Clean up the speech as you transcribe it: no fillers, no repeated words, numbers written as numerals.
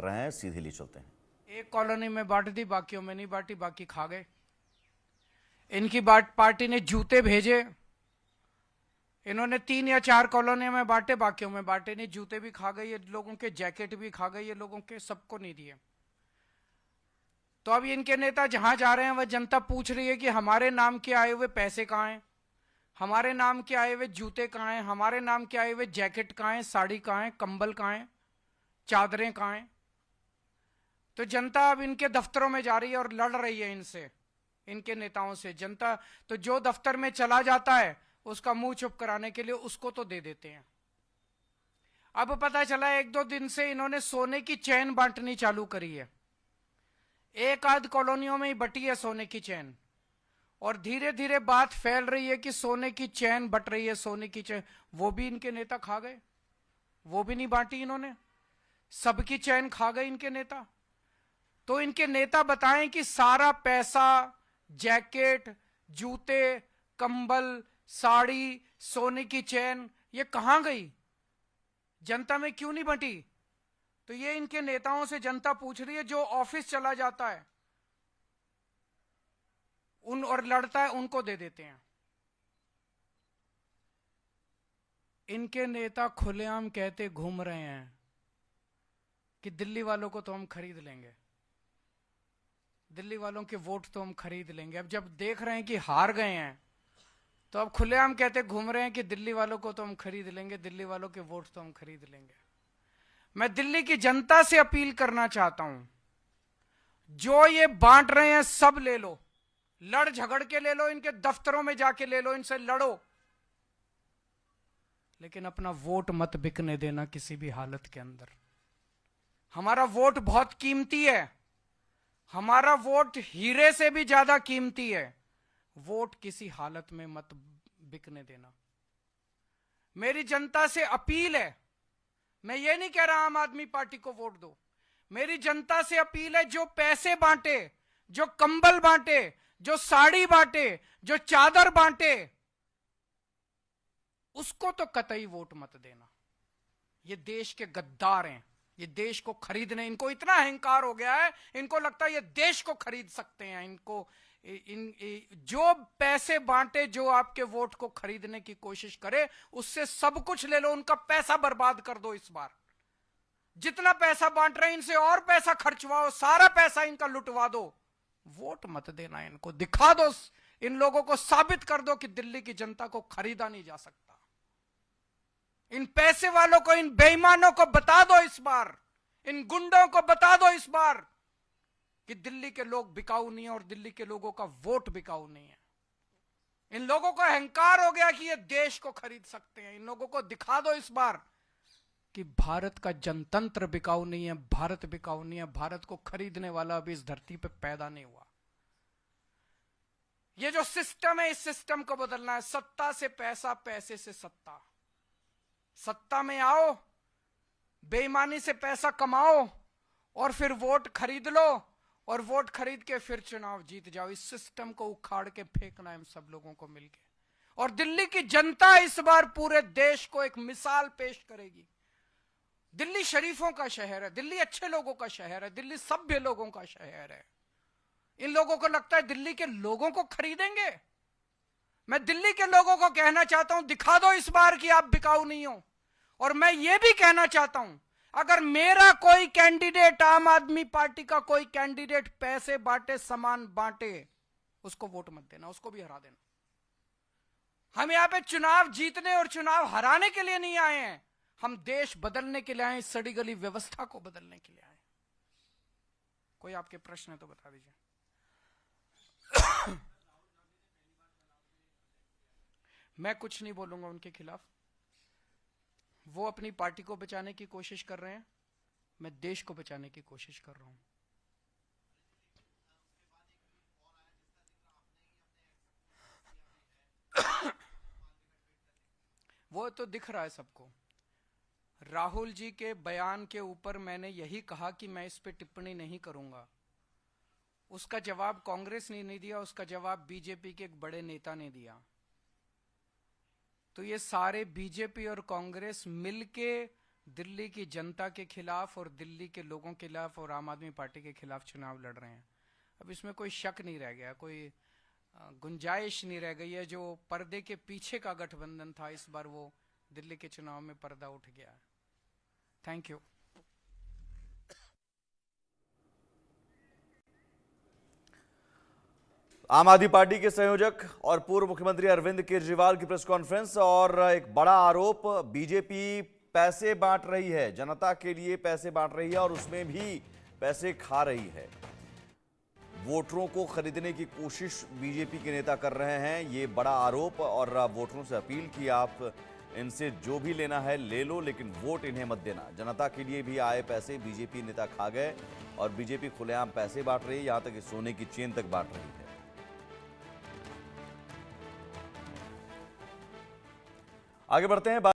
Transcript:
रहे हैं, सीधे लिए चलते हैं। एक कॉलोनी में बांट दी, बाकियों में नहीं बांटी, बाकी खा गए। इनकी पार्टी ने जूते भेजे, इन्होंने 3 या 4 कॉलोनियों में बांटे, बाकियों में बांटे नहीं। जूते भी खा गए ये लोगों के, जैकेट भी खा गए ये लोगों के, सबको नहीं दिए। तो अब इनके नेता जहां जा रहे हैं वह जनता पूछ रही है कि हमारे नाम के आए हुए पैसे कहां हैं, हमारे नाम के आए हुए जूते कहां हैं, हमारे नाम के आए हुए जैकेट कहां हैं, साड़ी कहां है, कंबल कहां है, चादरें कहां हैं। तो जनता अब इनके दफ्तरों में जा रही है और लड़ रही है इनसे, इनके नेताओं से। जनता तो जो दफ्तर में चला जाता है उसका मुंह चुप कराने के लिए उसको तो दे देते हैं। अब पता चला 1-2 दिन से इन्होंने सोने की चैन बांटनी चालू करी है। एक आध कॉलोनियों में ही बटी है सोने की चैन, और धीरे धीरे बात फैल रही है कि सोने की चैन बट रही है, सोने की चैन। वो भी इनके नेता खा गए, वो भी नहीं बांटी इन्होंने, सबकी चैन खा गए इनके नेता। तो इनके नेता बताएं कि सारा पैसा, जैकेट, जूते, कंबल, साड़ी, सोने की चैन, ये कहां गई, जनता में क्यों नहीं बंटी? तो ये इनके नेताओं से जनता पूछ रही है। जो ऑफिस चला जाता है उन और लड़ता है उनको दे देते हैं। इनके नेता खुलेआम कहते घूम रहे हैं कि दिल्ली वालों को तो हम खरीद लेंगे, दिल्ली वालों के वोट तो हम खरीद लेंगे। अब जब देख रहे हैं कि हार गए हैं तो अब खुलेआम कहते घूम रहे हैं कि दिल्ली वालों को तो हम खरीद लेंगे, दिल्ली वालों के वोट तो हम खरीद लेंगे। मैं दिल्ली की जनता से अपील करना चाहता हूं, जो ये बांट रहे हैं सब ले लो, लड़ झगड़ के ले लो, इनके दफ्तरों में जाके ले लो, इनसे लड़ो, लेकिन अपना वोट मत बिकने देना किसी भी हालत के अंदर। हमारा वोट बहुत कीमती है, हमारा वोट हीरे से भी ज्यादा कीमती है। वोट किसी हालत में मत बिकने देना। मेरी जनता से अपील है, मैं ये नहीं कह रहा आम आदमी पार्टी को वोट दो, मेरी जनता से अपील है, जो पैसे बांटे, जो कंबल बांटे, जो साड़ी बांटे, जो चादर बांटे, उसको तो कतई वोट मत देना। ये देश के गद्दार हैं, ये देश को खरीदने, इनको इतना अहंकार हो गया है, इनको लगता है ये देश को खरीद सकते हैं। इनको जो पैसे बांटे, जो आपके वोट को खरीदने की कोशिश करे, उससे सब कुछ ले लो, उनका पैसा बर्बाद कर दो। इस बार जितना पैसा बांट रहे हैं इनसे और पैसा खर्चवाओ, सारा पैसा इनका लुटवा दो, वोट मत देना इनको। दिखा दो, इन लोगों को साबित कर दो कि दिल्ली की जनता को खरीदा नहीं जा सकता। इन पैसे वालों को, इन बेईमानों को बता दो इस बार, इन गुंडों को बता दो इस बार कि दिल्ली के लोग बिकाऊ नहीं है और दिल्ली के लोगों का वोट बिकाऊ नहीं है। इन लोगों को अहंकार हो गया कि ये देश को खरीद सकते हैं। इन लोगों को दिखा दो इस बार कि भारत का जनतंत्र बिकाऊ नहीं है, भारत बिकाऊ नहीं है, भारत को खरीदने वाला अभी इस धरती पे पैदा नहीं हुआ। ये जो सिस्टम है, इस सिस्टम को बदलना है। सत्ता से पैसा, पैसे से सत्ता। सत्ता में आओ, बेईमानी से पैसा कमाओ और फिर वोट खरीद लो, और वोट खरीद के फिर चुनाव जीत जाओ। इस सिस्टम को उखाड़ के फेंकना है हम सब लोगों को मिलके। और दिल्ली की जनता इस बार पूरे देश को एक मिसाल पेश करेगी। दिल्ली शरीफों का शहर है, दिल्ली अच्छे लोगों का शहर है, दिल्ली सभ्य लोगों का शहर है। इन लोगों को लगता है दिल्ली के लोगों को खरीदेंगे। मैं दिल्ली के लोगों को कहना चाहता हूं, दिखा दो इस बार कि आप बिकाऊ नहीं हो। और मैं ये भी कहना चाहता हूं, अगर मेरा कोई कैंडिडेट, आम आदमी पार्टी का कोई कैंडिडेट पैसे बांटे, सामान बांटे, उसको वोट मत देना, उसको भी हरा देना। हम यहां पे चुनाव जीतने और चुनाव हराने के लिए नहीं आए हैं, हम देश बदलने के लिए आए, सड़ी गली व्यवस्था को बदलने के लिए आए। कोई आपके प्रश्न है तो बता दीजिए। मैं कुछ नहीं बोलूंगा उनके खिलाफ, वो अपनी पार्टी को बचाने की कोशिश कर रहे हैं, मैं देश को बचाने की कोशिश कर रहा हूं। वो तो दिख रहा है सबको। राहुल जी के बयान के ऊपर मैंने यही कहा कि मैं इस पे टिप्पणी नहीं करूंगा। उसका जवाब कांग्रेस ने नहीं दिया, उसका जवाब बीजेपी के एक बड़े नेता ने दिया। तो ये सारे बीजेपी और कांग्रेस मिलके दिल्ली की जनता के खिलाफ और दिल्ली के लोगों के खिलाफ और आम आदमी पार्टी के खिलाफ चुनाव लड़ रहे हैं। अब इसमें कोई शक नहीं रह गया, कोई गुंजाइश नहीं रह गई है। जो पर्दे के पीछे का गठबंधन था, इस बार वो दिल्ली के चुनाव में पर्दा उठ गया है। Thank you. आम आदमी पार्टी के संयोजक और पूर्व मुख्यमंत्री अरविंद केजरीवाल की प्रेस कॉन्फ्रेंस और एक बड़ा आरोप, बीजेपी पैसे बांट रही है, जनता के लिए पैसे बांट रही है और उसमें भी पैसे खा रही है। वोटरों को खरीदने की कोशिश बीजेपी के नेता कर रहे हैं, ये बड़ा आरोप। और वोटरों से अपील की आप इनसे जो भी लेना है ले लो, लेकिन वोट इन्हें मत देना। जनता के लिए भी आए पैसे बीजेपी नेता खा गए और बीजेपी खुलेआम पैसे बांट रही है, यहां तक कि सोने की चेन तक बांट रही है। आगे बढ़ते हैं।